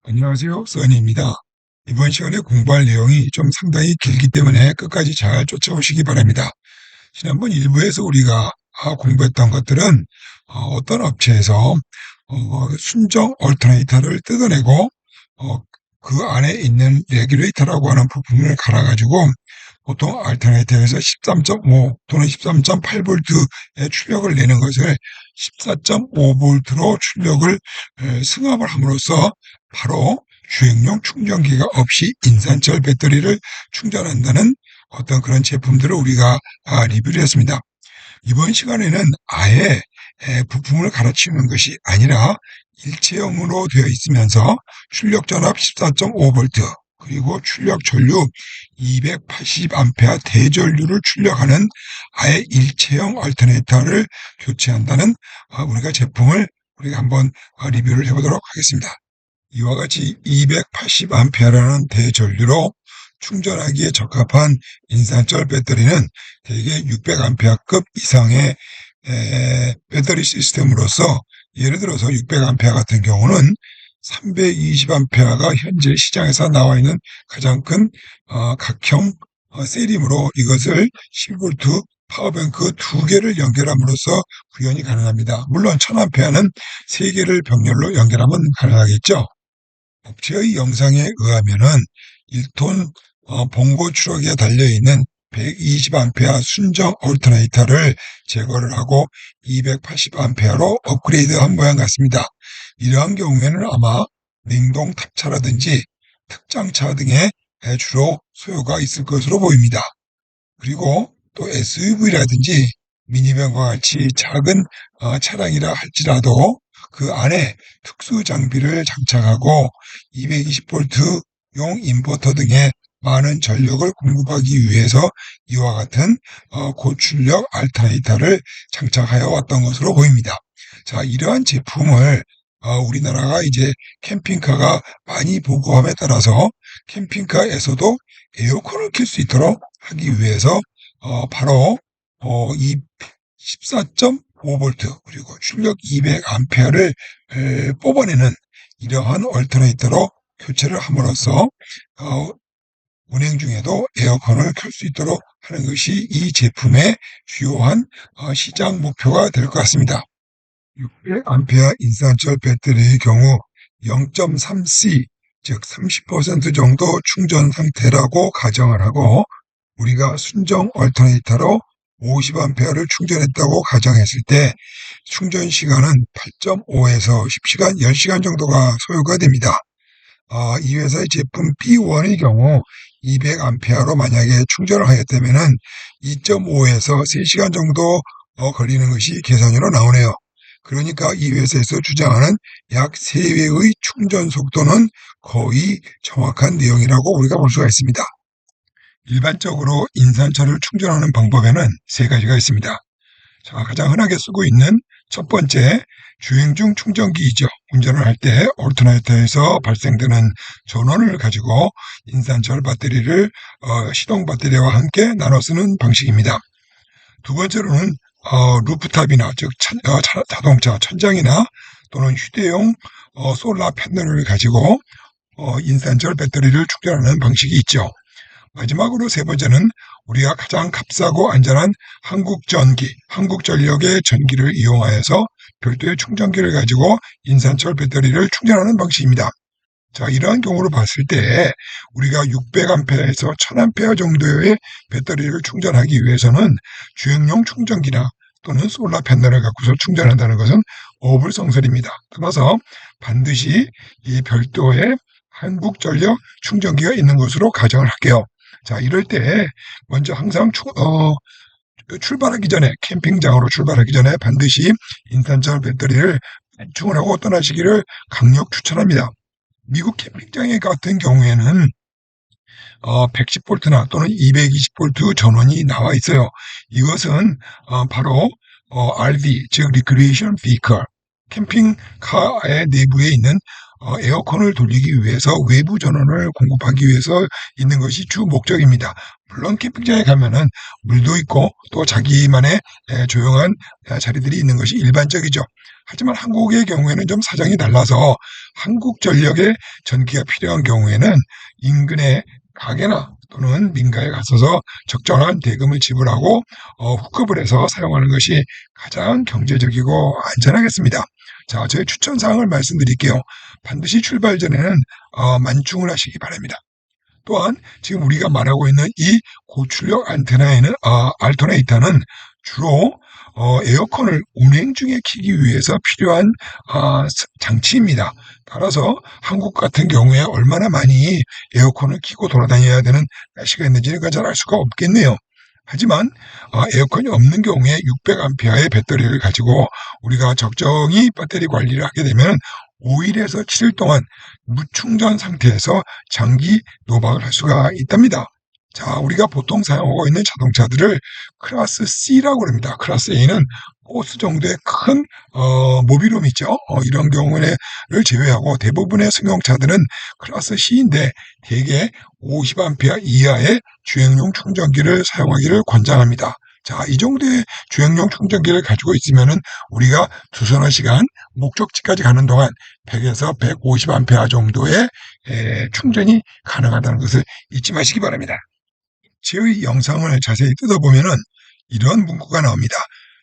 안녕하세요. 써니입니다. 이번 시간에 공부할 내용이 좀 상당히 길기 때문에 끝까지 잘 쫓아오시기 바랍니다. 지난번 1부에서 우리가 공부했던 것들은 어떤 업체에서 순정 얼터네이터를 뜯어내고 어, 그 안에 있는 레귤레이터라고 하는 부품을 갈아가지고 보통 알터네이터에서 13.5 또는 13.8V의 출력을 내는 것을 14.5V로 출력을 승합을 함으로써 바로 주행용 충전기가 없이 인산철 배터리를 충전한다는 어떤 그런 제품들을 우리가 리뷰를 했습니다. 이번 시간에는 아예 부품을 갈아치우는 것이 아니라 일체형으로 되어 있으면서 출력 전압 14.5V 그리고 출력 전류 280A 대전류를 출력하는 아예 일체형 얼터네이터를 교체한다는 우리가 제품을 우리가 한번 리뷰를 해보도록 하겠습니다. 이와 같이 280A라는 대전류로 충전하기에 적합한 인산철 배터리는 대개 600A급 이상의 배터리 시스템으로서 예를 들어서 600A 같은 경우는 320A가 현재 시장에서 나와 있는 가장 큰 각형 세림으로 이것을 10V 파워뱅크 2개를 연결함으로써 구현이 가능합니다. 물론 1000A는 3개를 병렬로 연결하면 가능하겠죠. 업체의 영상에 의하면은 1톤 봉고 추력에 달려있는 120A 순정 얼터네이터를 제거를 하고 280A로 업그레이드한 모양 같습니다. 이러한 경우에는 아마 냉동 탑차라든지 특장차 등에 주로 소요가 있을 것으로 보입니다. 그리고 또 SUV라든지 미니밴과 같이 작은 차량이라 할지라도 그 안에 특수 장비를 장착하고 220V용 인버터 등의 많은 전력을 공급하기 위해서 이와 같은 고출력 알터네이터를 장착하여 왔던 것으로 보입니다. 자, 이러한 제품을 우리나라가 이제 캠핑카가 많이 보급함에 따라서 캠핑카에서도 에어컨을 켤 수 있도록 하기 위해서 바로 이 14.5V 그리고 출력 200A를 뽑아내는 이러한 얼터네이터로 교체를 함으로써 운행 중에도 에어컨을 켤 수 있도록 하는 것이 이 제품의 주요한 시장 목표가 될 것 같습니다. 600A 인산철 배터리의 경우 0.3C 즉 30% 정도 충전 상태라고 가정을 하고 우리가 순정 얼터네이터로 50A를 충전했다고 가정했을 때 충전 시간은 8.5에서 10시간, 10시간 정도가 소요가 됩니다. 이 회사의 제품 B1의 경우 200A로 만약에 충전을 하였다면 2.5에서 3시간 정도 걸리는 것이 계산으로 나오네요. 그러니까 이 회사에서 주장하는 약 3배의 충전 속도는 거의 정확한 내용이라고 우리가 볼 수가 있습니다. 일반적으로 인산철을 충전하는 방법에는 3가지가 있습니다. 자, 가장 흔하게 쓰고 있는 첫 번째, 주행 중 충전기이죠. 운전을 할 때 얼터네이터에서 발생되는 전원을 가지고 인산철 배터리를 시동 배터리와 함께 나눠 쓰는 방식입니다. 두 번째로는 루프탑이나 즉 자동차 천장이나 또는 휴대용 솔라 패널을 가지고 인산철 배터리를 충전하는 방식이 있죠. 마지막으로 세 번째는 우리가 가장 값싸고 안전한 한국전기, 한국전력의 전기를 이용하여서 별도의 충전기를 가지고 인산철 배터리를 충전하는 방식입니다. 자, 이러한 경우를 봤을 때 우리가 600A에서 1000A 정도의 배터리를 충전하기 위해서는 주행용 충전기나 또는 솔라 패널을 갖고서 충전한다는 것은 어불성설입니다. 따라서 반드시 이 별도의 한국전력 충전기가 있는 것으로 가정을 할게요. 자, 이럴 때 먼저 항상 출발하기 전에 캠핑장으로 출발하기 전에 반드시 인산철 배터리를 충을 하고 떠나시기를 강력 추천합니다. 미국 캠핑장 같은 경우에는 110V나 또는 220V 전원이 나와 있어요. 이것은 바로 RV, 즉 Recreation Vehicle, 캠핑카의 내부에 있는 에어컨을 돌리기 위해서 외부 전원을 공급하기 위해서 있는 것이 주 목적입니다. 물론 캠핑장에 가면은 물도 있고 또 자기만의 조용한 자리들이 있는 것이 일반적이죠. 하지만 한국의 경우에는 좀 사정이 달라서 한국전력에 전기가 필요한 경우에는 인근의 가게나 또는 민가에 가서서 적절한 대금을 지불하고 훅업을 해서 사용하는 것이 가장 경제적이고 안전하겠습니다. 자, 저의 추천 사항을 말씀드릴게요. 반드시 출발 전에는 만충을 하시기 바랍니다. 또한 지금 우리가 말하고 있는 이 고출력 안테나에는 알터네이터는 주로 에어컨을 운행 중에 켜기 위해서 필요한 장치입니다. 따라서 한국 같은 경우에 얼마나 많이 에어컨을 켜고 돌아다녀야 되는 날씨가 있는지는 잘 알 수가 없겠네요. 하지만 에어컨이 없는 경우에 600A의 배터리를 가지고 우리가 적정히 배터리 관리를 하게 되면 5일에서 7일 동안 무충전 상태에서 장기 노박을 할 수가 있답니다. 자, 우리가 보통 사용하고 있는 자동차들을 클래스 C라고 합니다. 클래스 A는 호스 정도의 큰 모빌홈 있죠. 이런 경우를 제외하고 대부분의 승용차들은 클래스 C인데 대개 50A 이하의 주행용 충전기를 사용하기를 권장합니다. 자, 이 정도의 주행용 충전기를 가지고 있으면은 우리가 두서너 시간 목적지까지 가는 동안 100에서 150A 정도의 충전이 가능하다는 것을 잊지 마시기 바랍니다. 제 영상을 자세히 뜯어보면은 이런 문구가 나옵니다.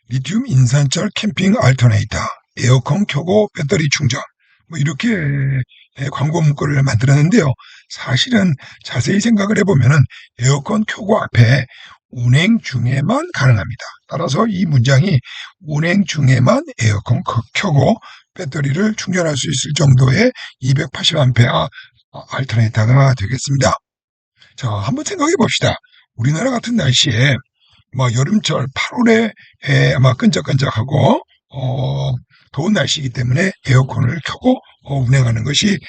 리튬 인산철 캠핑 알터네이터, 에어컨 켜고 배터리 충전. 뭐 이렇게 광고 문구를 만들었는데요. 사실은 자세히 생각을 해보면은 에어컨 켜고 앞에 운행 중에만 가능합니다. 따라서 이 문장이 운행 중에만 에어컨 켜고 배터리를 충전할 수 있을 정도의 280A 알터네이터가 되겠습니다. 자, 한번 생각해 봅시다. 우리나라 같은 날씨에 여름철 8월에 아마 끈적끈적하고 더운 날씨이기 때문에 에어컨을 켜고 운행하는 것이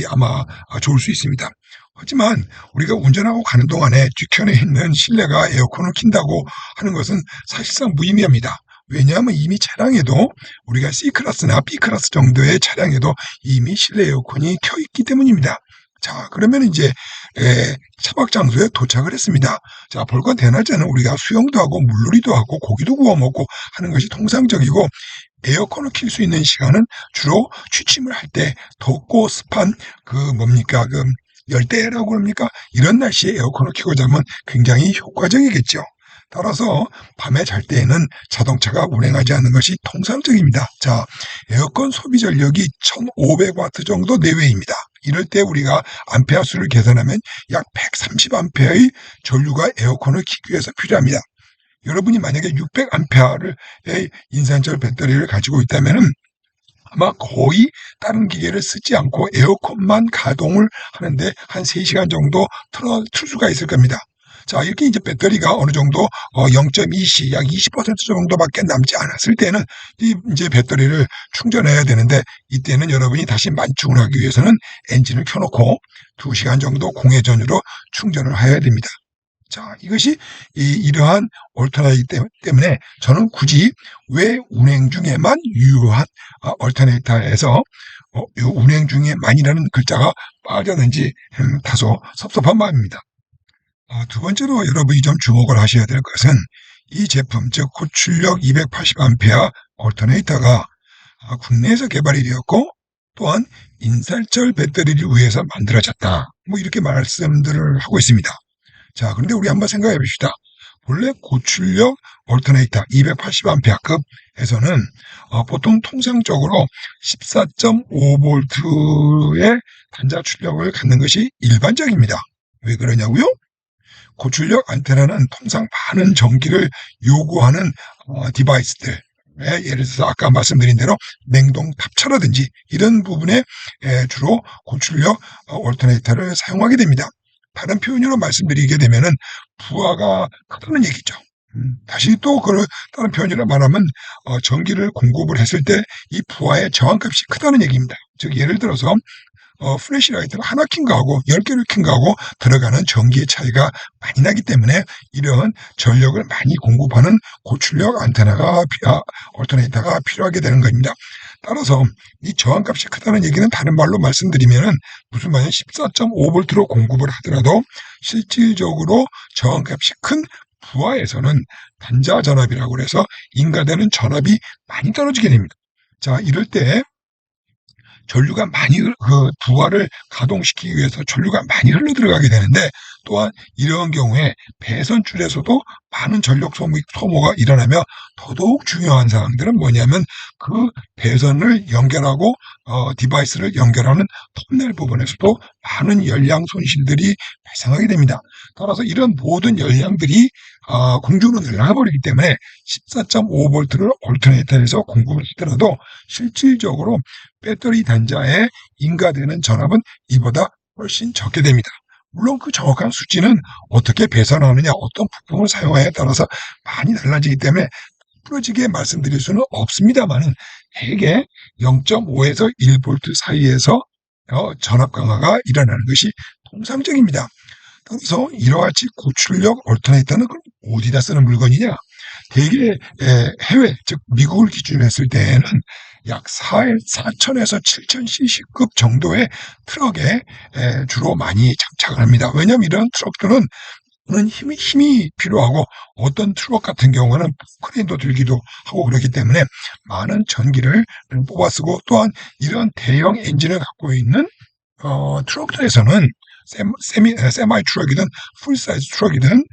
아마 좋을 수 있습니다. 하지만 우리가 운전하고 가는 동안에 뒤편에 있는 실내가 에어컨을 킨다고 하는 것은 사실상 무의미합니다. 왜냐하면 이미 차량에도 우리가 C클래스나 B클래스 정도의 차량에도 이미 실내 에어컨이 켜 있기 때문입니다. 자, 그러면 이제 차박 장소에 도착을 했습니다. 자, 볼건 대낮에는 우리가 수영도 하고 물놀이도 하고 고기도 구워 먹고 하는 것이 통상적이고 에어컨을 킬 수 있는 시간은 주로 취침을 할 때 덥고 습한 열대라고 합니까? 이런 날씨에 에어컨을 켜고 자면 굉장히 효과적이겠죠. 따라서 밤에 잘 때에는 자동차가 운행하지 않는 것이 통상적입니다. 자, 에어컨 소비 전력이 1500W 정도 내외입니다. 이럴 때 우리가 암페어 수를 계산하면 약 130A의 전류가 에어컨을 켜기 위해서 필요합니다. 여러분이 만약에 600A의 인산철 배터리를 가지고 있다면 아마 거의 다른 기계를 쓰지 않고 에어컨만 가동을 하는데 한 3시간 정도 틀 수가 있을 겁니다. 자, 이렇게 이제 배터리가 어느 정도 0.2C, 약 20% 정도밖에 남지 않았을 때는 이제 배터리를 충전해야 되는데 이때는 여러분이 다시 만충을 하기 위해서는 엔진을 켜놓고 2시간 정도 공회 전후로 충전을 해야 됩니다. 자, 이것이 이러한 얼터네이터 때문에 저는 굳이 왜 운행 중에만 유효한 얼터네이터에서 운행 중에만이라는 글자가 빠졌는지 다소 섭섭한 마음입니다. 두 번째로 여러분이 좀 주목을 하셔야 될 것은 이 제품, 즉 고출력 280A 얼터네이터가 국내에서 개발이 되었고 또한 인산철 배터리를 위해서 만들어졌다. 뭐 이렇게 말씀들을 하고 있습니다. 자, 그런데 우리 한번 생각해 봅시다. 본래 고출력 얼터네이터 280A급에서는 보통 통상적으로 14.5V의 단자 출력을 갖는 것이 일반적입니다. 왜 그러냐고요? 고출력 안테나는 통상 많은 전기를 요구하는 디바이스들, 예를 들어서 아까 말씀드린 대로 냉동 탑차라든지 이런 부분에 주로 고출력 얼터네이터를 사용하게 됩니다. 다른 표현으로 말씀드리게 되면은 부하가 크다는 얘기죠. 다시 또 다른 표현으로 말하면 전기를 공급을 했을 때 이 부하의 저항값이 크다는 얘기입니다. 즉 예를 들어서 플래시라이트를 하나 킨 거하고 10개를 킨 거하고 들어가는 전기의 차이가 많이 나기 때문에 이런 전력을 많이 공급하는 고출력 얼터네이터가 필요하게 되는 겁니다. 따라서 이 저항값이 크다는 얘기는 다른 말로 말씀드리면은 무슨 말이냐 14.5V로 공급을 하더라도 실질적으로 저항값이 큰 부하에서는 단자 전압이라고 해서 인가되는 전압이 많이 떨어지게 됩니다. 자, 이럴 때 전류가 많이 부하를 가동시키기 위해서 전류가 많이 흘러 들어가게 되는데, 또한 이러한 경우에 배선줄에서도 많은 전력 소모가 일어나며 더더욱 중요한 사항들은 뭐냐면 그 배선을 연결하고 디바이스를 연결하는 터미널 부분에서도 많은 열량 손실들이 발생하게 됩니다. 따라서 이런 모든 열량들이 공중으로 날아가버리기 때문에 14.5V를 올터네이터에서 공급을 하더라도 실질적으로 배터리 단자에 인가되는 전압은 이보다 훨씬 적게 됩니다. 물론 그 정확한 수치는 어떻게 배선하느냐, 어떤 부품을 사용하냐에 따라서 많이 달라지기 때문에 부러지게 말씀드릴 수는 없습니다만은 대개 0.5에서 1V 사이에서 전압 강화가 일어나는 것이 통상적입니다. 그래서 이와 같이 고출력 얼터네이터는 그럼 어디다 쓰는 물건이냐? 대개 해외, 즉 미국을 기준으로 했을 때에는 약 4,000에서 7,000cc급 정도의 트럭에 주로 많이 장착을 합니다. 왜냐하면 이런 트럭들은 힘이 필요하고 어떤 트럭 같은 경우는 크레인도 들기도 하고 그렇기 때문에 많은 전기를 뽑아 쓰고, 또한 이런 대형 엔진을 갖고 있는 트럭들에서는 세마이 트럭이든 풀사이즈 트럭이든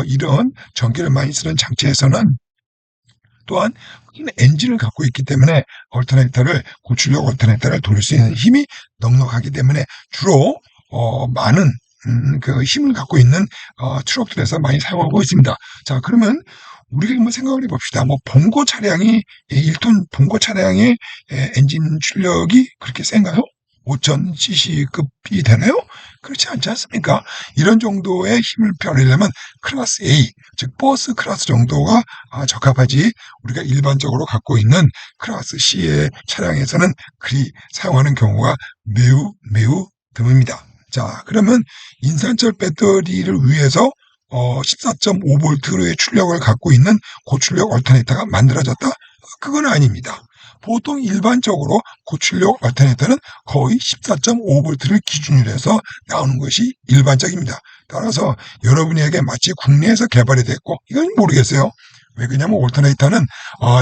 이런 전기를 많이 쓰는 장치에서는 또한 큰 엔진을 갖고 있기 때문에 고출력 얼터네이터를 돌릴 수 있는 힘이 넉넉하기 때문에 주로 많은 그 힘을 갖고 있는 트럭들에서 많이 사용하고 있습니다. 자, 그러면 우리가 한번 생각을 해봅시다. 뭐 봉고 차량이 1톤 봉고 차량의 엔진 출력이 그렇게 센가요? 5,000cc급이 되나요? 그렇지 않지 않습니까? 이런 정도의 힘을 발휘하려면 클래스 A, 즉 버스 클래스 정도가 적합하지, 우리가 일반적으로 갖고 있는 클래스 C의 차량에서는 그리 사용하는 경우가 매우 드뭅니다. 자, 그러면 인산철 배터리를 위해서 14.5V의 출력을 갖고 있는 고출력 얼터네이터가 만들어졌다? 그건 아닙니다. 보통 일반적으로 고출력 얼터네이터는 거의 14.5V를 기준으로 해서 나오는 것이 일반적입니다. 따라서 여러분에게 마치 국내에서 개발이 됐고, 이건 모르겠어요. 왜 그러냐면 얼터네이터는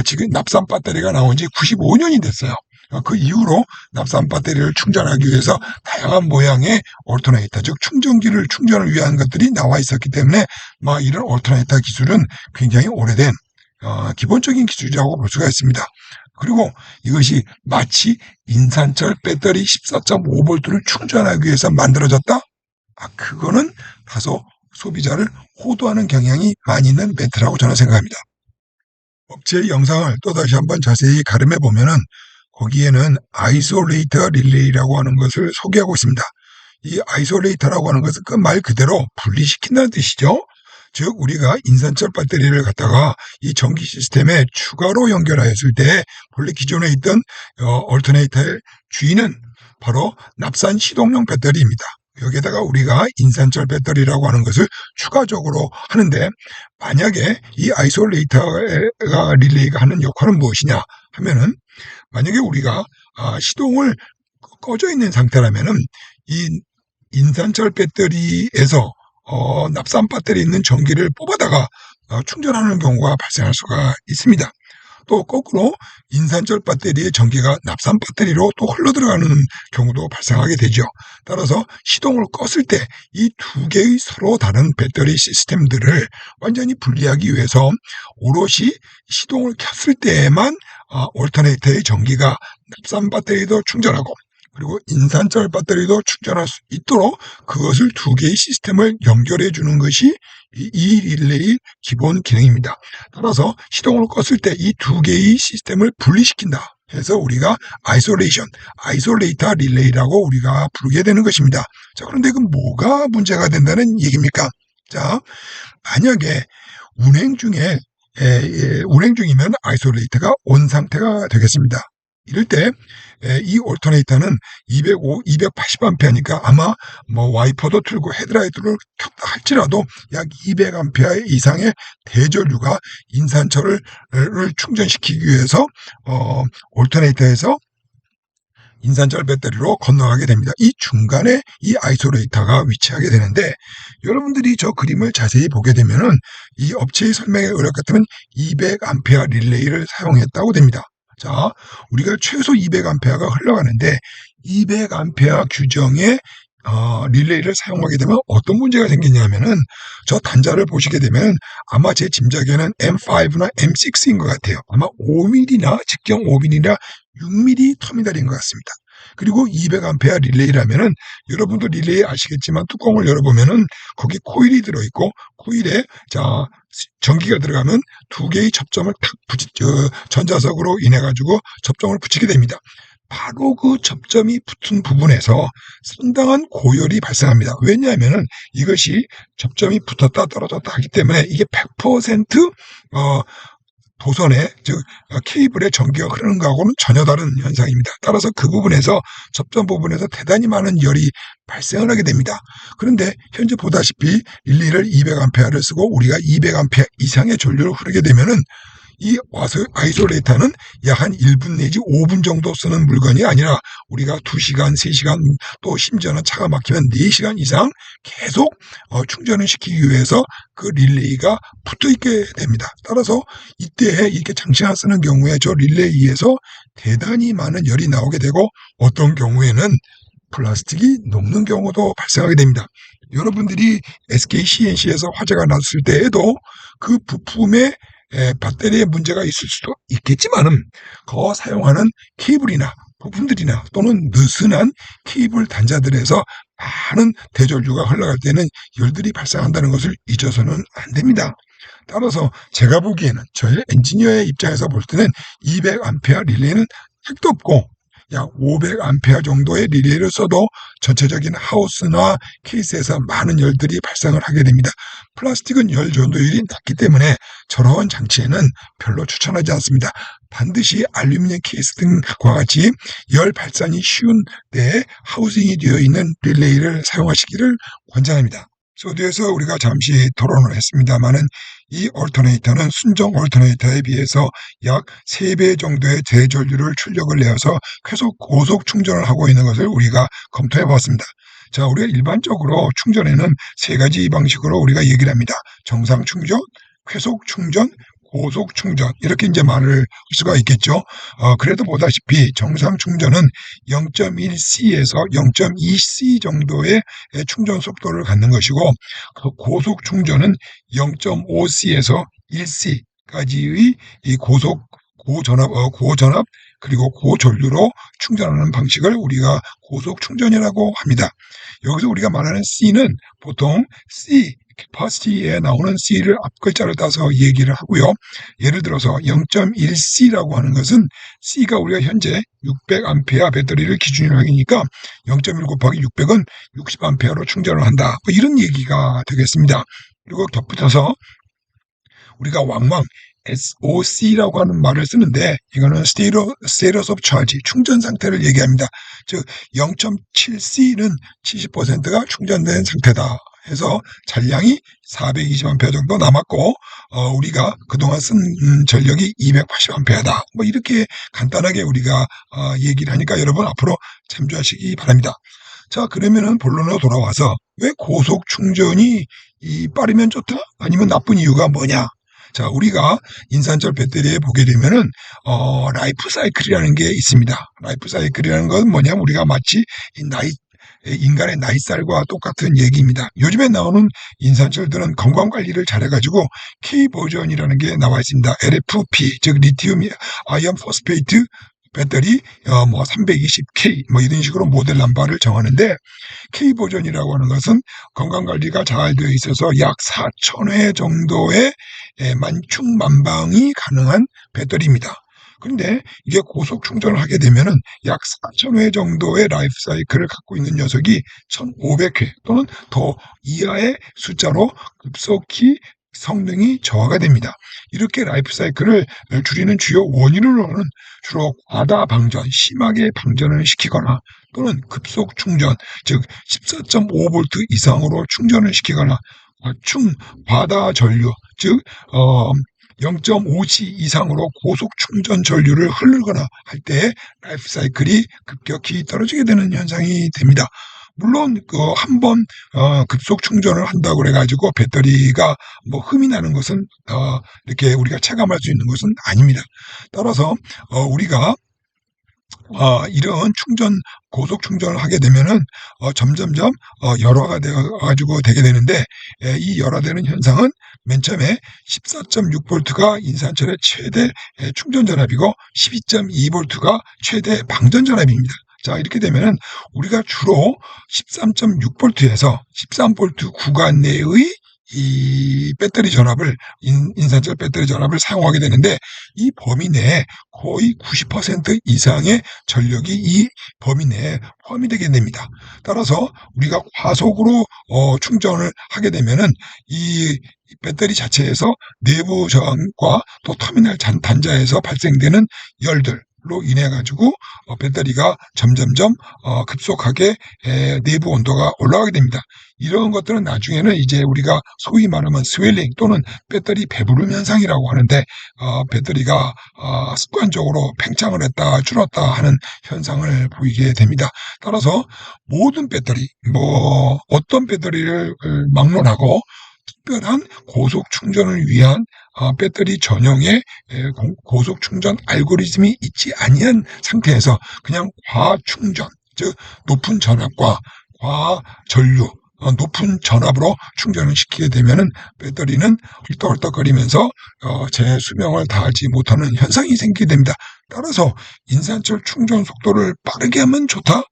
지금 납산 배터리가 나온 지 95년이 됐어요. 그 이후로 납산 배터리를 충전하기 위해서 다양한 모양의 얼터네이터, 즉 충전을 위한 것들이 나와 있었기 때문에 이런 얼터네이터 기술은 굉장히 오래된 기본적인 기술이라고 볼 수가 있습니다. 그리고 이것이 마치 인산철 배터리 14.5V를 충전하기 위해서 만들어졌다? 그거는 다소 소비자를 호도하는 경향이 많이 있는 멘트라고 저는 생각합니다. 업체의 영상을 또다시 한번 자세히 가름해 보면은 거기에는 아이솔레이터 릴레이라고 하는 것을 소개하고 있습니다. 이 아이솔레이터라고 하는 것은 그 말 그대로 분리시킨다는 뜻이죠. 즉 우리가 인산철 배터리를 갖다가 이 전기 시스템에 추가로 연결하였을 때 원래 기존에 있던 얼터네이터의 주인은 바로 납산 시동용 배터리입니다. 여기에다가 우리가 인산철 배터리라고 하는 것을 추가적으로 하는데, 만약에 이 아이솔레이터가 릴레이가 하는 역할은 무엇이냐 하면은, 만약에 우리가 시동을 꺼져 있는 상태라면은 이 인산철 배터리에서 납산 배터리에 있는 전기를 뽑아다가 충전하는 경우가 발생할 수가 있습니다. 또 거꾸로 인산철 배터리의 전기가 납산 배터리로 또 흘러들어가는 경우도 발생하게 되죠. 따라서 시동을 껐을 때 이 두 개의 서로 다른 배터리 시스템들을 완전히 분리하기 위해서 오롯이 시동을 켰을 때에만 얼터네이터의 전기가 납산 배터리도 충전하고 그리고 인산철 배터리도 충전할 수 있도록 그것을 두 개의 시스템을 연결해 주는 것이 이 릴레이의 기본 기능입니다. 따라서 시동을 껐을 때 이 두 개의 시스템을 분리시킨다 해서 우리가 아이솔레이터 릴레이라고 우리가 부르게 되는 것입니다. 자, 그런데 그 뭐가 문제가 된다는 얘기입니까? 자, 만약에 운행 중이면 아이솔레이터가 온 상태가 되겠습니다. 이럴 때 이 얼터네이터는 280A니까 아마 와이퍼도 틀고 헤드라이트를 켰다 할지라도 약 200A 이상의 대전류가 인산철을 충전시키기 위해서 얼터네이터에서 인산철 배터리로 건너가게 됩니다. 이 중간에 이 아이솔레이터가 위치하게 되는데, 여러분들이 저 그림을 자세히 보게 되면은 이 업체의 설명에 의뢰 같으면 200A 릴레이를 사용했다고 됩니다. 자, 우리가 최소 200A가 흘러가는데 200A 규정의 릴레이를 사용하게 되면 어떤 문제가 생기냐면은 저 단자를 보시게 되면 아마 제 짐작에는 M5나 M6인 것 같아요. 아마 5mm나 직경 5mm나 6mm 터미널인 것 같습니다. 그리고 200A 릴레이라면은 여러분도 릴레이 아시겠지만 뚜껑을 열어보면은 거기 코일이 들어있고 코일에 자 전기가 들어가면 두 개의 접점을 탁 전자석으로 인해 가지고 접점을 붙이게 됩니다. 바로 그 접점이 붙은 부분에서 상당한 고열이 발생합니다. 왜냐하면 이것이 접점이 붙었다 떨어졌다 하기 때문에 이게 100% 도선에 즉 케이블에 전기가 흐르는 것하고는 전혀 다른 현상입니다. 따라서 그 부분에서 접점 부분에서 대단히 많은 열이 발생을 하게 됩니다. 그런데 현재 보다시피 릴레이를 200A를 쓰고 우리가 200A 이상의 전류를 흐르게 되면은 이 아이솔레이터는 약 한 1분 내지 5분 정도 쓰는 물건이 아니라 우리가 2시간, 3시간 또 심지어는 차가 막히면 4시간 이상 계속 충전을 시키기 위해서 그 릴레이가 붙어 있게 됩니다. 따라서 이때 이렇게 장시간 쓰는 경우에 저 릴레이에서 대단히 많은 열이 나오게 되고 어떤 경우에는 플라스틱이 녹는 경우도 발생하게 됩니다. 여러분들이 SK CNC에서 화재가 났을 때에도 그 부품에 배터리에 문제가 있을 수도 있겠지만은 그 사용하는 케이블이나 부품들이나 또는 느슨한 케이블 단자들에서 많은 대전류가 흘러갈 때는 열들이 발생한다는 것을 잊어서는 안 됩니다. 따라서 제가 보기에는 저희 엔지니어의 입장에서 볼 때는 200A 릴레이는 택도 없고 약 500A 정도의 릴레이를 써도 전체적인 하우스나 케이스에서 많은 열들이 발생을 하게 됩니다. 플라스틱은 열 전도율이 낮기 때문에 저런 장치에는 별로 추천하지 않습니다. 반드시 알루미늄 케이스 등과 같이 열 발산이 쉬운 데에 하우싱이 되어 있는 릴레이를 사용하시기를 권장합니다. 소드에서 우리가 잠시 토론을 했습니다만은 이 얼터네이터는 순정 얼터네이터에 비해서 약 3배 정도의 대전류를 출력을 내어서 계속 고속 충전을 하고 있는 것을 우리가 검토해 보았습니다. 자, 우리가 일반적으로 충전에는 3가지 방식으로 우리가 얘기를 합니다. 정상 충전, 회속 충전, 고속 충전 이렇게 이제 말을 할 수가 있겠죠. 그래도 보다시피 정상 충전은 0.1C에서 0.2C 정도의 충전 속도를 갖는 것이고 고속 충전은 0.5C에서 1C까지의 이 고전압 그리고 고전류로 충전하는 방식을 우리가 고속 충전이라고 합니다. 여기서 우리가 말하는 C는 보통 C 캐파시티에 나오는 C를 앞글자를 따서 얘기를 하고요. 예를 들어서 0.1C라고 하는 것은 C가 우리가 현재 600A 배터리를 기준으로 하니까 0.1 곱하기 600은 60A로 충전을 한다. 뭐 이런 얘기가 되겠습니다. 그리고 덧붙여서 우리가 왕왕 SOC라고 하는 말을 쓰는데 이거는 status of charge, 충전 상태를 얘기합니다. 즉 0.7C는 70%가 충전된 상태다. 해서 잔량이 420A 정도 남았고 우리가 그동안 쓴 전력이 280A다. 뭐 이렇게 간단하게 우리가 얘기를 하니까 여러분 앞으로 참조하시기 바랍니다. 자, 그러면은 본론으로 돌아와서 왜 고속 충전이 빠르면 좋다? 아니면 나쁜 이유가 뭐냐? 자, 우리가 인산철 배터리에 보게 되면은 라이프 사이클이라는 게 있습니다. 라이프 사이클이라는 건 뭐냐면 우리가 마치 인간의 나이살과 똑같은 얘기입니다. 요즘에 나오는 인산철들은 건강관리를 잘해가지고 K버전이라는 게 나와 있습니다. LFP, 즉 리튬 아이언 포스페이트 배터리 320K 뭐 이런 식으로 모델 넘버를 정하는데 K버전이라고 하는 것은 건강관리가 잘 되어 있어서 약 4,000회 정도의 만충만방이 가능한 배터리입니다. 그런데 이게 고속 충전을 하게 되면은 약 4,000회 정도의 라이프 사이클을 갖고 있는 녀석이 1,500회 또는 더 이하의 숫자로 급속히 성능이 저하가 됩니다. 이렇게 라이프 사이클을 줄이는 주요 원인으로는 주로 과다 방전, 심하게 방전을 시키거나 또는 급속 충전, 즉 14.5V 이상으로 충전을 시키거나 과충 과다 전류, 즉 0.5C 이상으로 고속 충전 전류를 흐르거나 할 때 라이프 사이클이 급격히 떨어지게 되는 현상이 됩니다. 물론 한 번 급속 충전을 한다고 그래가지고 배터리가 뭐 흠이 나는 것은 이렇게 우리가 체감할 수 있는 것은 아닙니다. 따라서 우리가 이런 고속 충전을 하게 되면은 점점점 열화가 되어가지고 되게 되는데, 이 열화되는 현상은 맨 처음에 14.6V가 인산철의 최대 충전 전압이고 12.2V가 최대 방전 전압입니다. 자, 이렇게 되면은 우리가 주로 13.6V에서 13V 구간 내의 이 배터리 전압을, 인산철 배터리 전압을 사용하게 되는데, 이 범위 내에 거의 90% 이상의 전력이 이 범위 내에 포함이 되게 됩니다. 따라서 우리가 과속으로 충전을 하게 되면은 이 배터리 자체에서 내부 저항과 또 터미널 단자에서 발생되는 열들로 인해 가지고 배터리가 점점점 급속하게 내부 온도가 올라가게 됩니다. 이런 것들은 나중에는 이제 우리가 소위 말하면 스웰링 또는 배터리 배부름 현상이라고 하는데, 배터리가 습관적으로 팽창을 했다 줄었다 하는 현상을 보이게 됩니다. 따라서 모든 배터리, 어떤 배터리를 막론하고 특별한 고속 충전을 위한 배터리 전용의 고속 충전 알고리즘이 있지 아니한 상태에서 그냥 과충전, 즉 높은 전압과 과전류, 높은 전압으로 충전을 시키게 되면은 배터리는 헐떡헐떡거리면서 제 수명을 다하지 못하는 현상이 생기게 됩니다. 따라서 인산철 충전 속도를 빠르게 하면 좋다?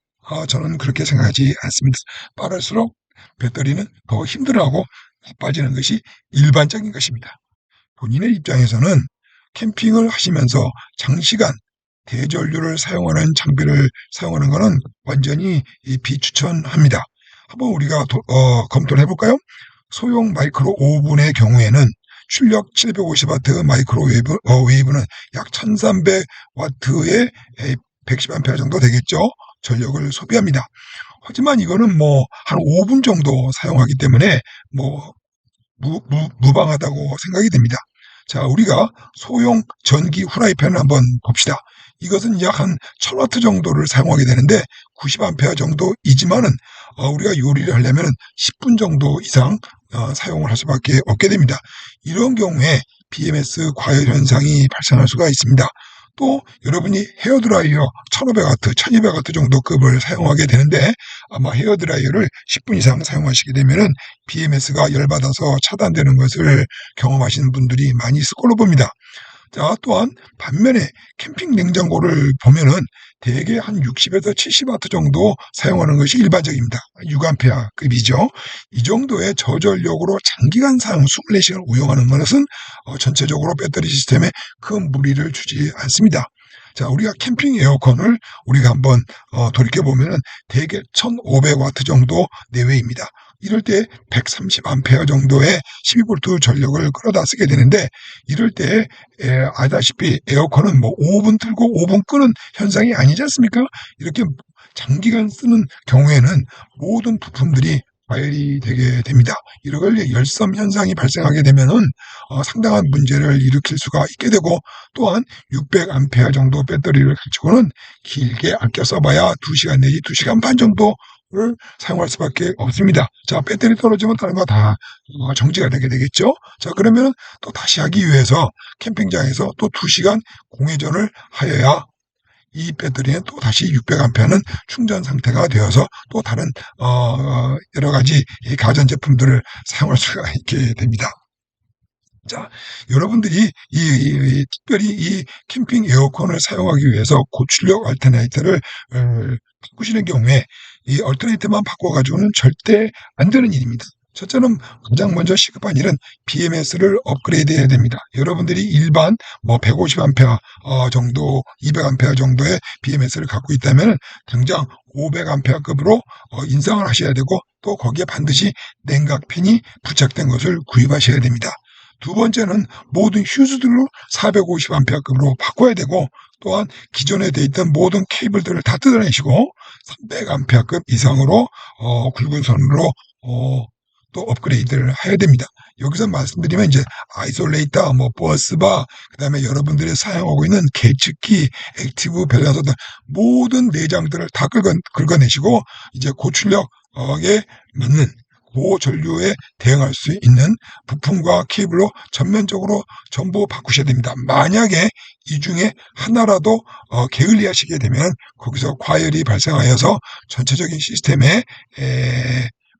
저는 그렇게 생각하지 않습니다. 빠를수록 배터리는 더 힘들어하고 바빠지는 것이 일반적인 것입니다. 본인의 입장에서는 캠핑을 하시면서 장시간 대전류를 사용하는 장비를 사용하는 것은 완전히 비추천합니다. 한번 우리가 검토를 해볼까요? 소형 마이크로 오븐의 경우에는 출력 750W 마이크로웨이브는 약 1300W의 110A 정도 되겠죠. 전력을 소비합니다. 하지만 이거는 한 5분 정도 사용하기 때문에 무방하다고 생각이 됩니다. 자, 우리가 소형 전기 후라이팬을 한번 봅시다. 이것은 약 한 1000W 정도를 사용하게 되는데 90A 정도이지만은 우리가 요리를 하려면 10분 정도 이상 사용을 할 수밖에 없게 됩니다. 이런 경우에 BMS 과열 현상이 발생할 수가 있습니다. 또 여러분이 헤어드라이어 1500W, 1200W 정도 급을 사용하게 되는데, 아마 헤어드라이어를 10분 이상 사용하시게 되면은 BMS가 열받아서 차단되는 것을 경험하시는 분들이 많이 있을 걸로 봅니다. 자, 또한 반면에 캠핑 냉장고를 보면은 대개 한 60에서 70W 정도 사용하는 것이 일반적입니다. 6A급이죠. 이 정도의 저전력으로 장기간 사용, 24시간 운영하는 것은 전체적으로 배터리 시스템에 큰 무리를 주지 않습니다. 자, 우리가 캠핑 에어컨을 우리가 한번 돌이켜보면은 대개 1500W 정도 내외입니다. 이럴 때 130A 정도의 12V 전력을 끌어다 쓰게 되는데, 이럴 때 아다시피 에어컨은 5분 틀고 5분 끄는 현상이 아니지 않습니까? 이렇게 장기간 쓰는 경우에는 모든 부품들이 과열이 되게 됩니다. 이런 열섬 현상이 발생하게 되면은 상당한 문제를 일으킬 수가 있게 되고, 또한 600A 정도 배터리를 가지고는 길게 아껴 써봐야 2시간 내지 2시간 반 정도 를 사용할 수밖에 없습니다. 자, 배터리 떨어지면 다른 거 다 정지가 되게 되겠죠. 자, 그러면 또 다시 하기 위해서 캠핑장에서 또 2시간 공회전을 하여야 이 배터리는 또 다시 600A는 충전 상태가 되어서 또 다른 여러 가지 가전제품들을 사용할 수가 있게 됩니다. 자, 여러분들이 특별히 이 캠핑 에어컨을 사용하기 위해서 고출력 얼터네이터를 바꾸시는 경우에 이 얼터네이터만 바꿔가지고는 절대 안 되는 일입니다. 첫째는 가장 먼저 시급한 일은 BMS를 업그레이드 해야 됩니다. 여러분들이 일반 150A 정도, 200A 정도의 BMS를 갖고 있다면 당장 500A급으로 인상을 하셔야 되고, 또 거기에 반드시 냉각팬이 부착된 것을 구입하셔야 됩니다. 두 번째는 모든 휴즈들로 450A급으로 바꿔야 되고, 또한 기존에 돼 있던 모든 케이블들을 다 뜯어내시고 300A급 이상으로 굵은 선으로 또 업그레이드를 해야 됩니다. 여기서 말씀드리면 이제 아이솔레이터, 버스바, 그다음에 여러분들이 사용하고 있는 계측기, 액티브 밸런서 등 모든 내장들을 다 긁어내시고 이제 고출력에 맞는 고전류에 대응할 수 있는 부품과 케이블로 전면적으로 전부 바꾸셔야 됩니다. 만약에 이 중에 하나라도 게을리하시게 되면 거기서 과열이 발생하여서 전체적인 시스템에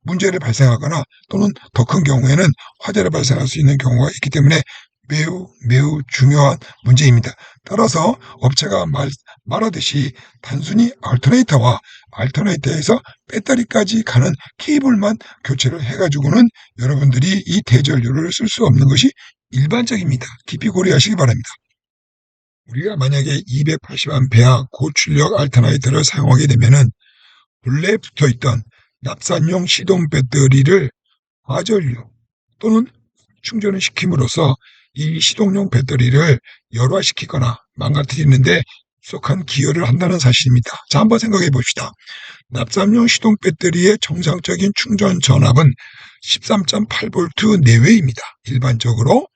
문제를 발생하거나 또는 더 큰 경우에는 화재를 발생할 수 있는 경우가 있기 때문에 매우 중요한 문제입니다. 따라서 업체가 말하듯이 단순히 알터네이터에서 배터리까지 가는 케이블만 교체를 해가지고는 여러분들이 이 대전류를 쓸 수 없는 것이 일반적입니다. 깊이 고려하시기 바랍니다. 우리가 만약에 280A 고출력 알터네이터를 사용하게 되면은 본래 붙어있던 납산용 시동 배터리를 과전류 또는 충전을 시킴으로써 이 시동용 배터리를 열화시키거나 망가뜨리는데 급속한 기여를 한다는 사실입니다. 자, 한번 생각해 봅시다. 납산용 시동 배터리의 정상적인 충전 전압은 13.8V 내외입니다. 일반적으로.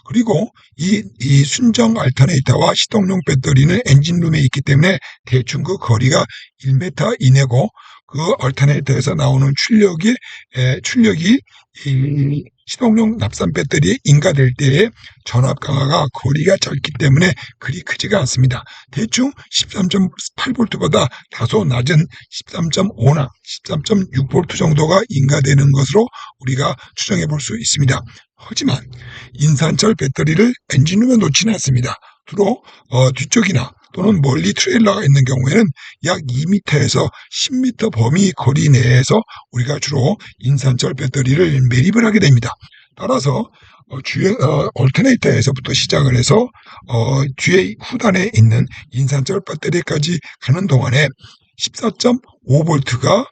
그리고 이 순정 알터네이터와 시동용 배터리는 엔진룸에 있기 때문에 대충 그 거리가 1m 이내고 그 얼터네이터에서 나오는 출력이 이 시동용 납산 배터리에 인가될 때의 전압 강화가 거리가 짧기 때문에 그리 크지가 않습니다. 대충 13.8V보다 다소 낮은 13.5나 13.6V 정도가 인가되는 것으로 우리가 추정해 볼 수 있습니다. 하지만 인산철 배터리를 엔진룸에 놓지는 않습니다. 주로 뒤쪽이나 또는 멀리 트레일러가 있는 경우에는 약 2m에서 10m 범위 거리 내에서 우리가 주로 인산철 배터리를 매립을 하게 됩니다. 따라서 얼터네이터에서부터 시작을 해서 뒤에 후단에 있는 인산철 배터리까지 가는 동안에 14.5V가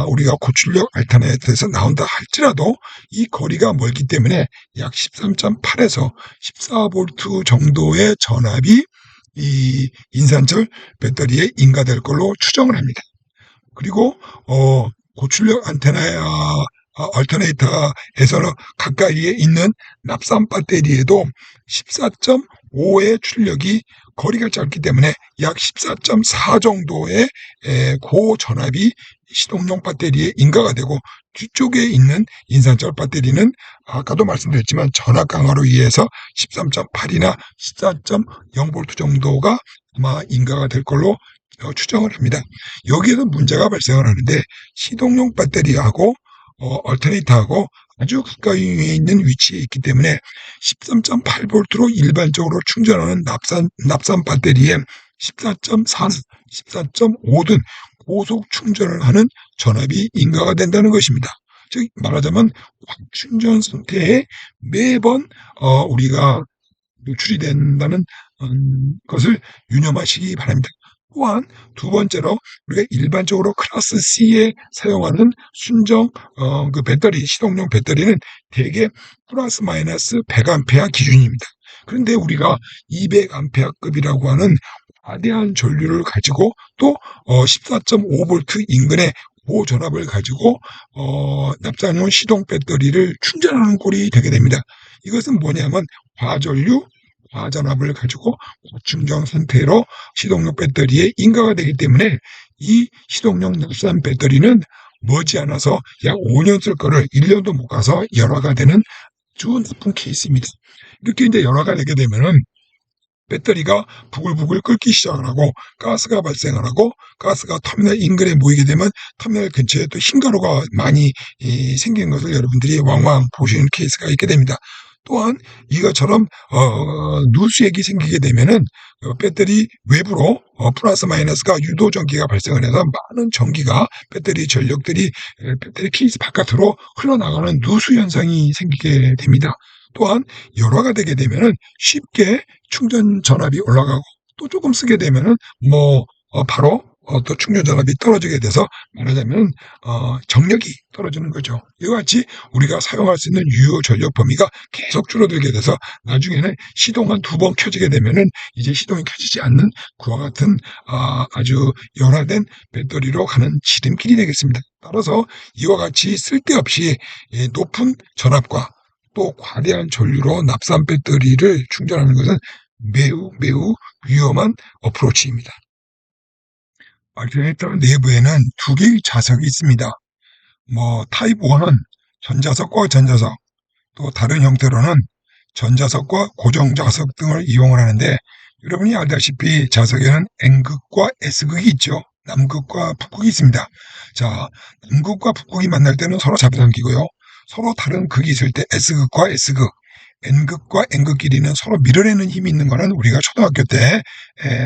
우리가 고출력 알터네이터에서 나온다 할지라도 이 거리가 멀기 때문에 약 13.8에서 14V 정도의 전압이 이 인산철 배터리에 인가될 걸로 추정을 합니다. 그리고 고출력 얼터네이터에서는 가까이에 있는 납산 배터리에도 14.5의 출력이 거리가 짧기 때문에 약 14.4 정도의 고전압이 시동용 배터리에 인가가 되고 뒤쪽에 있는 인산철 배터리는 아까도 말씀드렸지만 전압 강화로 인해서 13.8이나 14.0V 정도가 아마 인가가 될 걸로 추정을 합니다. 여기에서 문제가 발생을 하는데 시동용 배터리하고 얼터네이터하고 아주 가까이 있는 위치에 있기 때문에 13.8V로 일반적으로 충전하는 납산 배터리에 14.4, 14.5등 고속 충전을 하는 전압이 인가가 된다는 것입니다. 즉 말하자면 충전 상태에 매번 우리가 노출이 된다는 것을 유념하시기 바랍니다. 또한 두 번째로 우리가 일반적으로 클래스 C에 사용하는 순정 그 배터리 시동용 배터리는 대개 플러스 마이너스 100A 기준입니다. 그런데 우리가 200A급이라고 하는 거대한 전류를 가지고 또 14.5V 인근의 고전압을 가지고 납산용 시동 배터리를 충전하는 꼴이 되게 됩니다. 이것은 뭐냐면 과전류, 과전압을 가지고 고충전 상태로 시동용 배터리에 인가가 되기 때문에 이 시동용 납산 배터리는 머지않아서 약 5년 쓸 거를 1년도 못 가서 열화가 되는 아주 나쁜 케이스입니다. 이렇게 이제 열화가 되게 되면은 배터리가 부글부글 끓기 시작을 하고 가스가 발생을 하고 가스가 터미널 인근에 모이게 되면 터미널 근처에 또 흰가루가 많이 생긴 것을 여러분들이 왕왕 보시는 케이스가 있게 됩니다. 또한 이것처럼 누수액이 생기게 되면은 배터리 외부로 플러스 마이너스가 유도 전기가 발생을 해서 많은 전기가 배터리 전력들이 배터리 케이스 바깥으로 흘러나가는 누수 현상이 생기게 됩니다. 또한 열화가 되게 되면은 쉽게 충전 전압이 올라가고 또 조금 쓰게 되면은 바로 또 충전 전압이 떨어지게 돼서 말하자면 정력이 떨어지는 거죠. 이와 같이 우리가 사용할 수 있는 유효 전력 범위가 계속 줄어들게 돼서 나중에는 시동 한 2번 켜지게 되면은 이제 시동이 켜지지 않는 그와 같은 아주 열화된 배터리로 가는 지름길이 되겠습니다. 따라서 이와 같이 쓸데없이 높은 전압과 또 과대한 전류로 납산 배터리를 충전하는 것은 매우 매우 위험한 어프로치입니다. 알터네이터 내부에는 두 개의 자석이 있습니다. 타입 1은 전자석과 전자석, 또 다른 형태로는 전자석과 고정자석 등을 이용을 하는데, 여러분이 알다시피 자석에는 N극과 S극이 있죠. 남극과 북극이 있습니다. 자, 남극과 북극이 만날 때는 서로 잡아당기고요. 서로 다른 극이 있을 때 S극과 S극, N극과 N극끼리는 서로 밀어내는 힘이 있는 거는 우리가 초등학교 때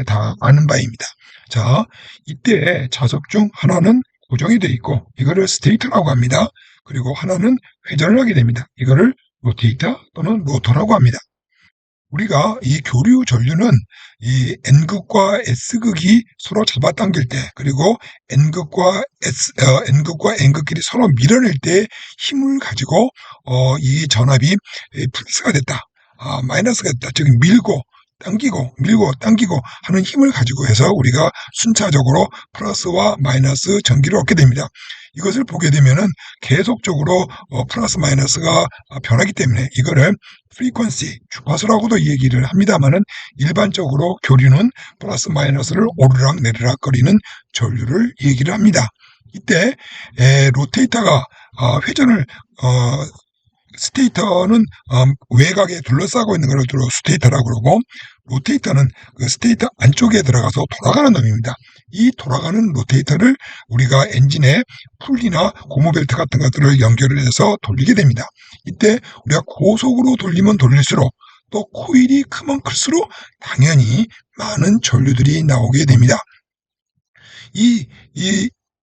다 아는 바입니다. 자, 이때 자석 중 하나는 고정이 되어 있고 이거를 스테이터라고 합니다. 그리고 하나는 회전을 하게 됩니다. 이거를 로테이터 또는 로터라고 합니다. 우리가 이 교류 전류는 이 N극과 S극이 서로 잡아당길 때, 그리고 N극과 N극끼리 서로 밀어낼 때 힘을 가지고 이 전압이 플러스가 됐다, 마이너스가 됐다, 즉 밀고 당기고 하는 힘을 가지고 해서 우리가 순차적으로 플러스와 마이너스 전기를 얻게 됩니다. 이것을 보게 되면은 계속적으로 플러스 마이너스가 변하기 때문에 이거를 프리퀀시, 주파수라고도 얘기를 합니다만은, 일반적으로 교류는 플러스 마이너스를 오르락 내리락 거리는 전류를 얘기를 합니다. 이때 로테이터가 회전을 스테이터는 외곽에 둘러싸고 있는 것을 주로 스테이터라고 그러고, 로테이터는 그 스테이터 안쪽에 들어가서 돌아가는 놈입니다. 이 돌아가는 로테이터를 우리가 엔진에 풀이나 고무벨트 같은 것들을 연결을 해서 돌리게 됩니다. 이때 우리가 고속으로 돌리면 돌릴수록, 또 코일이 크면 클수록 당연히 많은 전류들이 나오게 됩니다.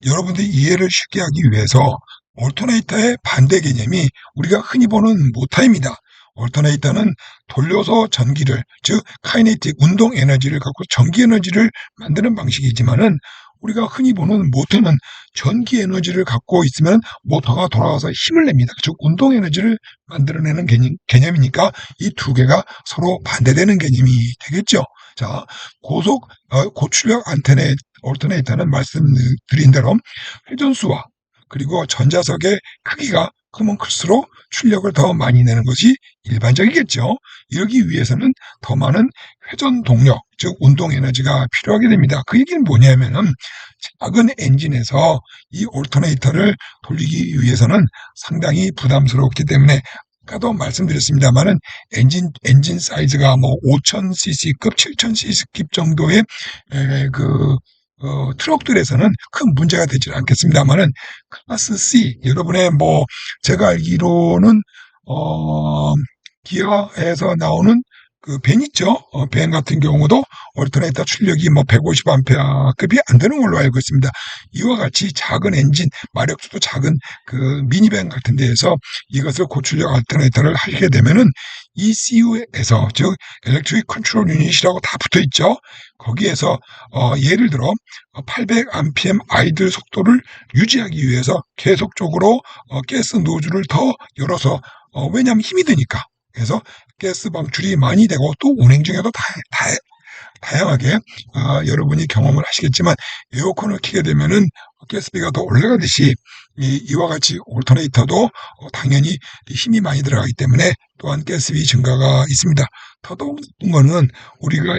여러분들이 이해를 쉽게 하기 위해서 올터네이터의 반대 개념이 우리가 흔히 보는 모터입니다. 올터네이터는 돌려서 전기를, 즉 카이네틱 운동 에너지를 갖고 전기 에너지를 만드는 방식이지만은, 우리가 흔히 보는 모터는 전기 에너지를 갖고 있으면 모터가 돌아가서 힘을 냅니다. 즉 운동 에너지를 만들어내는 개념이니까 이 두 개가 서로 반대되는 개념이 되겠죠. 자, 고출력 안테나 올터네이터는 말씀드린 대로 회전수와 그리고 전자석의 크기가 크면 클수록 출력을 더 많이 내는 것이 일반적이겠죠. 이러기 위해서는 더 많은 회전 동력, 즉 운동 에너지가 필요하게 됩니다. 그 얘기는 뭐냐면은, 작은 엔진에서 이 올터네이터를 돌리기 위해서는 상당히 부담스럽기 때문에, 아까도 말씀드렸습니다만은 엔진 사이즈가 5000cc급, 7000cc급 정도의 트럭들에서는 큰 문제가 되지 않겠습니다만은, 클래스 C, 여러분의 제가 알기로는 기아에서 나오는 그 벤 있죠? 벤 같은 경우도 올터네이터 출력이 150A급이 안 되는 걸로 알고 있습니다. 이와 같이 작은 엔진, 마력수도 작은 그 미니밴 같은 데에서 이것을 고출력 올터네이터를 하게 되면은 ECU에서, 즉 엘렉트릭 컨트롤 유닛이라고 다 붙어 있죠. 거기에서 예를 들어 800rpm 아이들 속도를 유지하기 위해서 계속적으로 가스 노즐을 더 열어서, 왜냐하면 힘이 드니까. 그래서 가스 방출이 많이 되고, 또 운행 중에도 다양하게 여러분이 경험을 하시겠지만, 에어컨을 켜게 되면은 가스비가 더 올라가듯이 이와 같이 올터네이터도 당연히 힘이 많이 들어가기 때문에 또한 가스비 증가가 있습니다. 더더욱 나쁜 거는, 우리가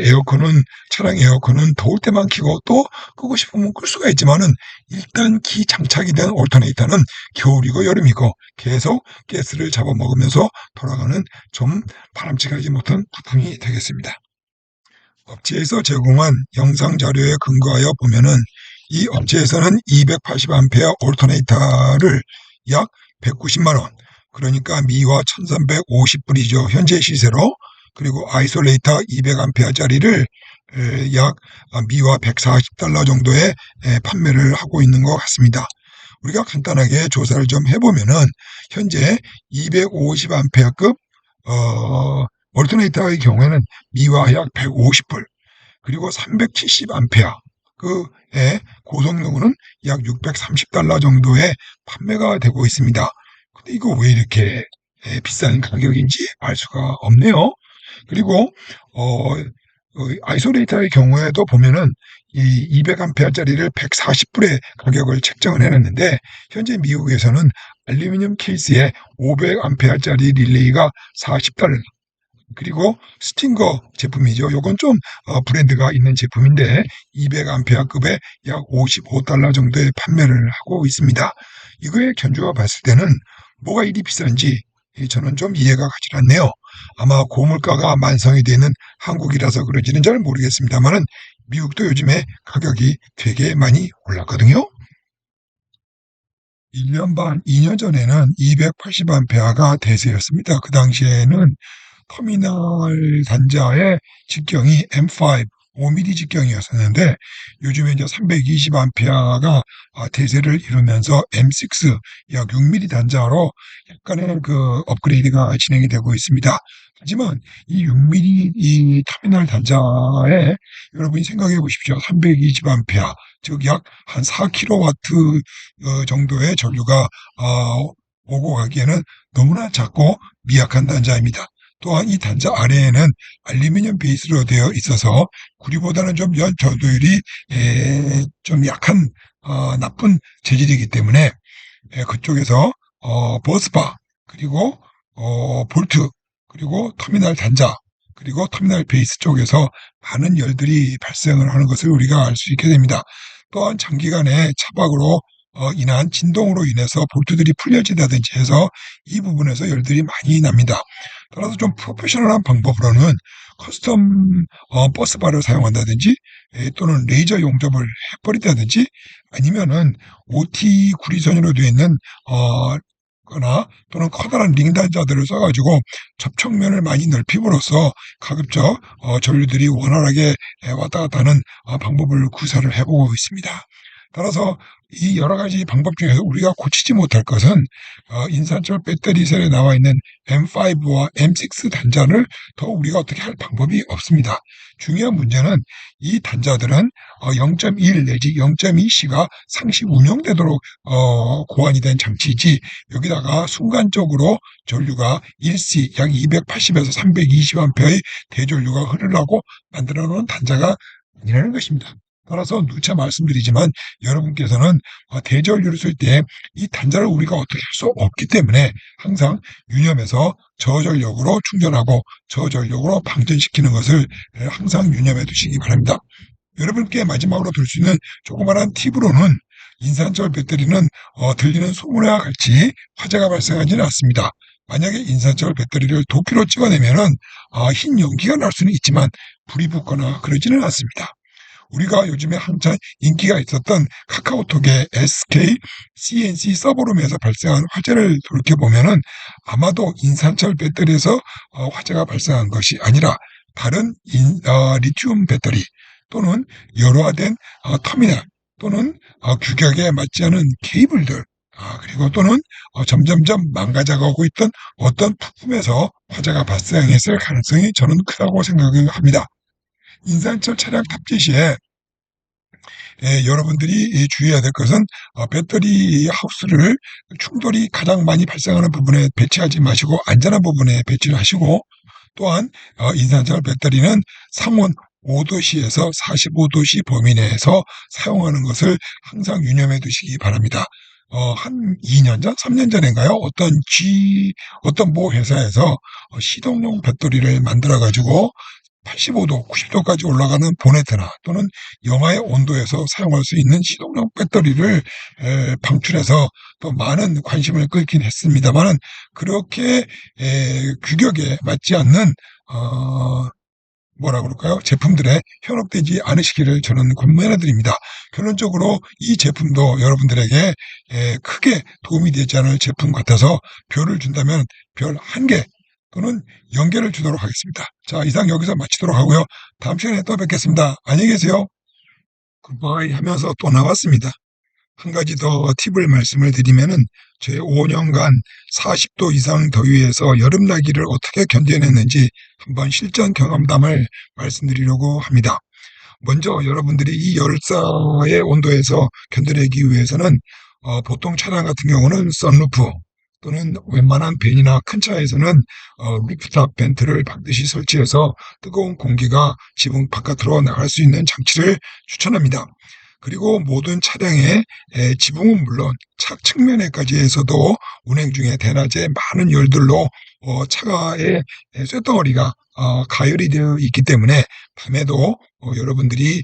차량 에어컨은 더울 때만 켜고 또 끄고 싶으면 끌 수가 있지만은, 일단 장착이 된 올터네이터는 겨울이고 여름이고 계속 가스를 잡아먹으면서 돌아가는 좀 바람직하지 못한 부품이 되겠습니다. 업체에서 제공한 영상 자료에 근거하여 보면은, 이 업체에서는 280A 올터네이터를 약 190만 원, 그러니까 미화 1350불이죠. 현재 시세로. 그리고 아이솔레이터 200A짜리를 약 미화 140달러 정도에 판매를 하고 있는 것 같습니다. 우리가 간단하게 조사를 좀 해보면은, 현재 250A급 올터네이터의 경우에는 미화 약 150불, 그리고 370A 그의 고성능은 약 630달러 정도에 판매가 되고 있습니다. 근데 이거 왜 이렇게 비싼 가격인지 알 수가 없네요. 그리고 아이솔레이터의 경우에도 보면은 이 200A짜리를 140불에 가격을 책정을 해놨는데, 현재 미국에서는 알루미늄 케이스에 500A짜리 릴레이가 40달러, 그리고 스팅거 제품이죠. 요건 좀 브랜드가 있는 제품인데 200A급에 약 55달러 정도에 판매를 하고 있습니다. 이거의 견주가 봤을 때는 뭐가 이리 비싼지 저는 좀 이해가 가지 않네요. 아마 고물가가 만성이 되는 한국이라서 그런지는 잘 모르겠습니다만은 미국도 요즘에 가격이 되게 많이 올랐거든요. 1년 반, 2년 전에는 280A가 대세였습니다. 그 당시에는 터미널 단자의 직경이 M5, 5mm 직경이었었는데 요즘에 이제 320A가 대세를 이루면서 M6, 약 6mm 단자로 약간의 그 업그레이드가 진행이 되고 있습니다. 하지만 이 6mm 이 터미널 단자에 여러분이 생각해 보십시오. 320A, 즉 약 한 4kW 정도의 전류가 오고 가기에는 너무나 작고 미약한 단자입니다. 또한 이 단자 아래에는 알루미늄 베이스로 되어 있어서 구리보다는 좀 저도율이 좀 약한 나쁜 재질이기 때문에 그쪽에서 버스바, 그리고 볼트, 그리고 터미널 단자, 그리고 터미널 베이스 쪽에서 많은 열들이 발생을 하는 것을 우리가 알 수 있게 됩니다. 또한 장기간의 차박으로 인한 진동으로 인해서 볼트들이 풀려진다든지 해서 이 부분에서 열들이 많이 납니다. 따라서 좀 프로페셔널한 방법으로는 커스텀 버스바를 사용한다든지 또는 레이저 용접을 해버린다든지 아니면은 OT 구리선으로 되어 있는 거나 또는 커다란 링 단자들을 써가지고 접촉면을 많이 넓힘으로써 가급적 전류들이 원활하게 왔다 갔다 하는 방법을 구사를 해보고 있습니다. 따라서 이 여러 가지 방법 중에서 우리가 고치지 못할 것은 인산철 배터리 셀에 나와 있는 M5와 M6 단자를 더 우리가 어떻게 할 방법이 없습니다. 중요한 문제는 이 단자들은 0.1 내지 0.2C가 상시 운영되도록 고안이 된 장치이지 여기다가 순간적으로 전류가 1C 약 280에서 320A의 대전류가 흐르려고 만들어 놓은 단자가 아니라는 것입니다. 따라서 누차 말씀드리지만 여러분께서는 대전류를 쓸 때 이 단자를 우리가 어떻게 할 수 없기 때문에 항상 유념해서 저전력으로 충전하고 저전력으로 방전시키는 것을 항상 유념해 두시기 바랍니다. 여러분께 마지막으로 들 수 있는 조그마한 팁으로는 인산철 배터리는 들리는 소문과 같이 화재가 발생하지는 않습니다. 만약에 인산철 배터리를 도끼로 찍어내면은 흰 연기가 날 수는 있지만 불이 붙거나 그러지는 않습니다. 우리가 요즘에 한참 인기가 있었던 카카오톡의 SK CNC 서버룸에서 발생한 화재를 돌이켜보면은 아마도 인산철 배터리에서 화재가 발생한 것이 아니라 다른 리튬 배터리 또는 열화된 터미널 또는 규격에 맞지 않은 케이블들 그리고 또는 점점점 망가져가고 있던 어떤 부품에서 화재가 발생했을 가능성이 저는 크다고 생각합니다. 인산철 차량 탑재 시에 여러분들이 주의해야 될 것은 배터리 하우스를 충돌이 가장 많이 발생하는 부분에 배치하지 마시고 안전한 부분에 배치를 하시고 또한 인산철 배터리는 상온 5도씨에서 45도씨 범위 내에서 사용하는 것을 항상 유념해 두시기 바랍니다. 한 2년 전, 3년 전인가요? 어떤 모 회사에서 시동용 배터리를 만들어가지고 85도, 90도까지 올라가는 보네트나 또는 영하의 온도에서 사용할 수 있는 시동용 배터리를 방출해서 또 많은 관심을 끌긴 했습니다만은 그렇게 규격에 맞지 않는 뭐라 그럴까요? 제품들에 현혹되지 않으시기를 저는 권면해 드립니다. 결론적으로 이 제품도 여러분들에게 크게 도움이 되지 않을 제품 같아서 별을 준다면 별 1개 또는 0개를 주도록 하겠습니다. 자, 이상 여기서 마치도록 하고요. 다음 시간에 또 뵙겠습니다. 안녕히 계세요. 굿바이 하면서 또 나왔습니다. 한 가지 더 팁을 말씀을 드리면은 제 5년간 40도 이상 더위에서 여름나기를 어떻게 견뎌냈는지 한번 실전 경험담을 말씀드리려고 합니다. 먼저 여러분들이 이 열사의 온도에서 견뎌내기 위해서는 보통 차량 같은 경우는 선루프 또는 웬만한 밴이나 큰 차에서는 루프탑 벤트를 반드시 설치해서 뜨거운 공기가 지붕 바깥으로 나갈 수 있는 장치를 추천합니다. 그리고 모든 차량의 지붕은 물론 차 측면에까지 해서도 운행 중에 대낮에 많은 열들로 차가의 쇳덩어리가 가열이 되어 있기 때문에 밤에도 여러분들이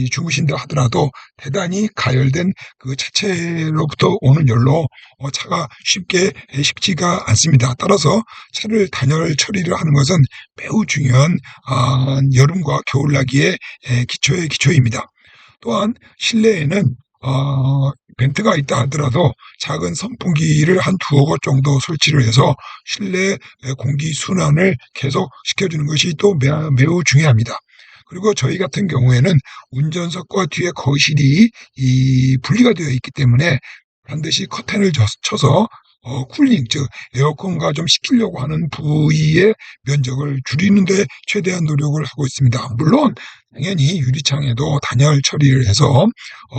주무신다 하더라도 대단히 가열된 그 차체로부터 오는 열로 차가 쉽게 식지가 않습니다. 따라서 차를 단열 처리를 하는 것은 매우 중요한 여름과 겨울나기의 기초의 기초입니다. 또한 실내에는 벤트가 있다 하더라도 작은 선풍기를 한 두어 곳 정도 설치를 해서 실내 공기 순환을 계속 시켜주는 것이 또 매우 중요합니다. 그리고 저희 같은 경우에는 운전석과 뒤에 거실이 분리가 되어 있기 때문에 반드시 커튼을 쳐서 쿨링, 즉 에어컨과 좀 식히려고 하는 부위의 면적을 줄이는 데 최대한 노력을 하고 있습니다. 물론 당연히 유리창에도 단열 처리를 해서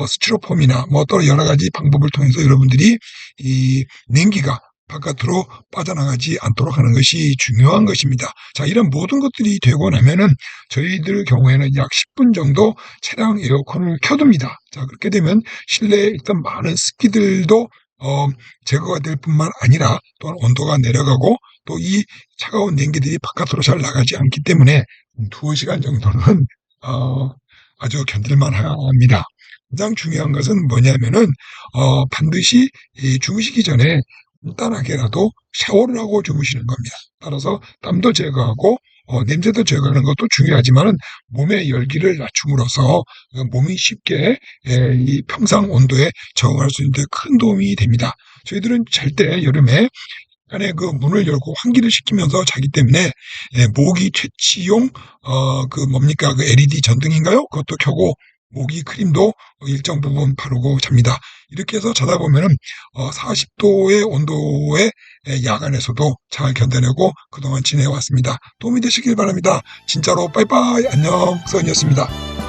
스티로폼이나 뭐 또 여러 가지 방법을 통해서 여러분들이 이 냉기가 바깥으로 빠져나가지 않도록 하는 것이 중요한 것입니다. 자, 이런 모든 것들이 되고 나면은 저희들 경우에는 약 10분 정도 차량 에어컨을 켜둡니다. 자, 그렇게 되면 실내에 일단 많은 습기들도 제거가 될 뿐만 아니라 또한 온도가 내려가고 또 이 차가운 냉기들이 바깥으로 잘 나가지 않기 때문에 2시간 정도는 아주 견딜만 합니다. 가장 중요한 것은 뭐냐면은 반드시 주무시기 전에 간단하게라도 샤워를 하고 주무시는 겁니다. 따라서 땀도 제거하고 냄새도 제거하는 것도 중요하지만은 몸의 열기를 낮춤으로써 몸이 쉽게 이 평상 온도에 적응할 수 있는 데 큰 도움이 됩니다. 저희들은 잘 때 여름에 안에 그 문을 열고 환기를 시키면서 자기 때문에 모기 퇴치용 그 LED 전등인가요? 그것도 켜고 모기 크림도 일정 부분 바르고 잡니다. 이렇게 해서 자다 보면은 40도의 온도에 야간에서도 잘 견뎌내고 그동안 지내왔습니다. 도움이 되시길 바랍니다. 진짜로 빠이빠이 안녕, 서은이었습니다.